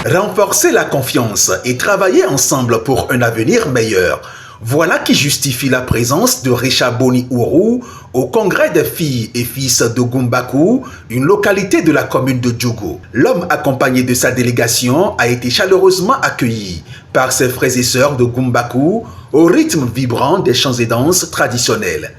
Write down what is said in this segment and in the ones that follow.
Renforcer la confiance et travailler ensemble pour un avenir meilleur. Voilà qui justifie la présence de Richa Boni Ourou au congrès des filles et fils de Gumbaku, une localité de la commune de Djougou. L'homme accompagné de sa délégation a été chaleureusement accueilli par ses frères et sœurs de Gumbaku au rythme vibrant des chants et danses traditionnels.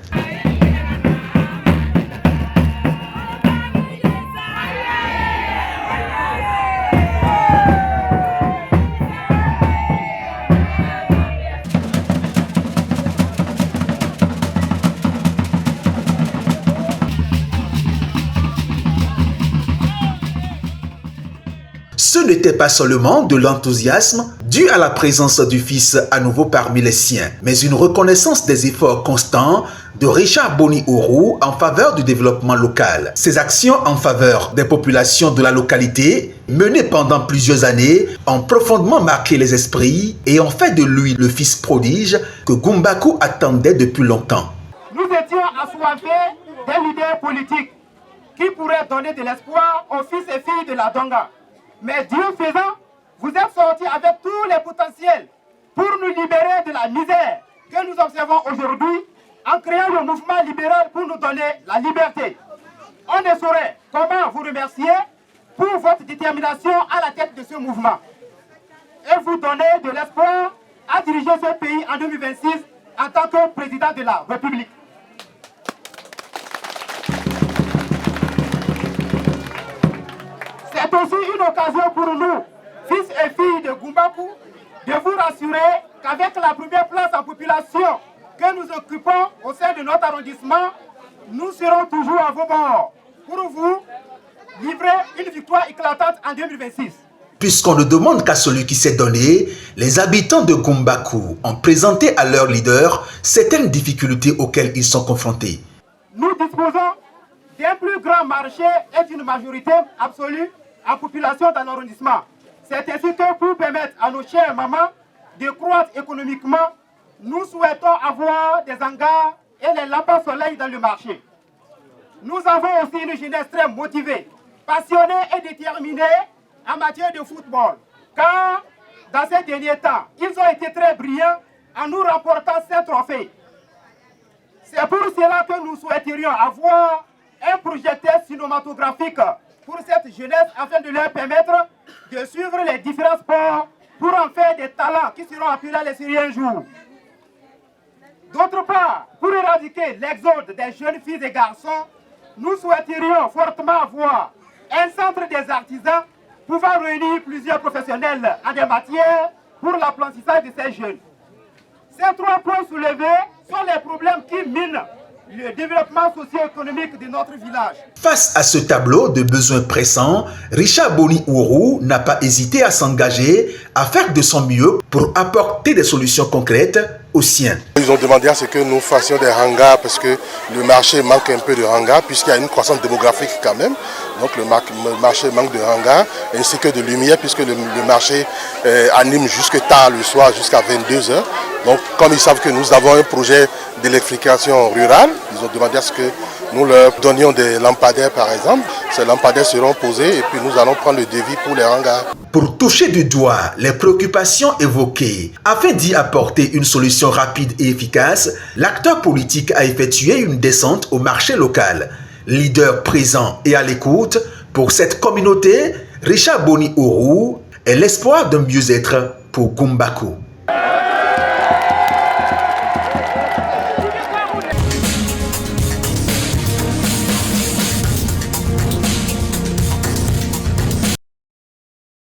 Ce n'était pas seulement de l'enthousiasme dû à la présence du fils à nouveau parmi les siens, mais une reconnaissance des efforts constants de Richa Boni Ourou en faveur du développement local. Ses actions en faveur des populations de la localité, menées pendant plusieurs années, ont profondément marqué les esprits et ont fait de lui le fils prodige que Gumbaku attendait depuis longtemps. Nous étions assoiffés des leaders politiques qui pourraient donner de l'espoir aux fils et filles de la Donga. Mais Dieu faisant, vous êtes sortis avec tous les potentiels pour nous libérer de la misère que nous observons aujourd'hui en créant le mouvement libéral pour nous donner la liberté. On ne saurait comment vous remercier pour votre détermination à la tête de ce mouvement et vous donner de l'espoir à diriger ce pays en 2026 en tant que président de la République. C'est aussi une occasion pour nous, fils et filles de Gumbaku, de vous rassurer qu'avec la première place en population que nous occupons au sein de notre arrondissement, nous serons toujours à vos bords pour vous livrer une victoire éclatante en 2026. Puisqu'on ne demande qu'à celui qui s'est donné, les habitants de Gumbaku ont présenté à leur leader certaines difficultés auxquelles ils sont confrontés. Nous disposons d'un plus grand marché et d'une majorité absolue en population dans l'arrondissement. C'est ainsi que pour permettre à nos chères mamans de croître économiquement, nous souhaitons avoir des hangars et les lampes soleil dans le marché. Nous avons aussi une jeunesse très motivée, passionnée et déterminée en matière de football. Car dans ces derniers temps, ils ont été très brillants en nous remportant ces trophées. C'est pour cela que nous souhaiterions avoir un projecteur cinématographique pour cette jeunesse afin de leur permettre de suivre les différents sports pour en faire des talents qui seront appelés les séries un jour. D'autre part, pour éradiquer l'exode des jeunes filles et garçons, nous souhaiterions fortement avoir un centre des artisans pouvant réunir plusieurs professionnels en des matières pour l'apprentissage de ces jeunes. Ces trois points soulevés sont les problèmes qui minent le développement socio-économique de notre village. Face à ce tableau de besoins pressants, Richa Boni Ourou n'a pas hésité à s'engager à faire de son mieux pour apporter des solutions concrètes aux siens. Ils ont demandé à ce que nous fassions des hangars parce que le marché manque un peu de hangars puisqu'il y a une croissance démographique quand même. Donc le marché manque de hangars ainsi que de lumière puisque le marché anime jusque tard le soir jusqu'à 22 h. Donc comme ils savent que nous avons un projet d'électrification rurale, ils ont demandé à ce que nous leur donnions des lampadaires par exemple. Ces lampadaires seront posés et puis nous allons prendre le devis pour les hangars. Pour toucher du doigt les préoccupations évoquées, afin d'y apporter une solution rapide et efficace, l'acteur politique a effectué une descente au marché local. Leader présent et à l'écoute, pour cette communauté, Richa Boni Ourou est l'espoir d'un mieux-être pour Gumbaku.